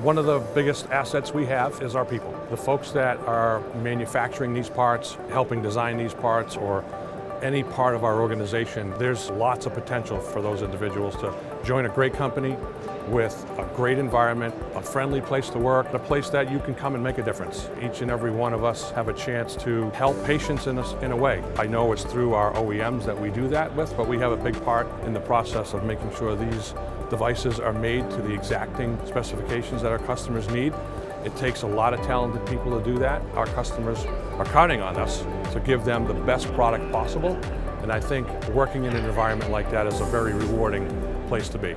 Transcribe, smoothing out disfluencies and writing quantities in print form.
One of the biggest assets we have is our people. The folks that are manufacturing these parts, helping design these parts, or any part of our organization, there's lots of potential for those individuals to join a great company with a great environment, a friendly place to work, a place that you can come and make a difference. Each and every one of us have a chance to help patients in a way. I know it's through our OEMs that we do that with, but we have a big part in the process of making sure these devices are made to the exacting specifications that our customers need. It takes a lot of talented people to do that. Our customers are counting on us to give them the best product possible, and I think working in an environment like that is a very rewarding place to be.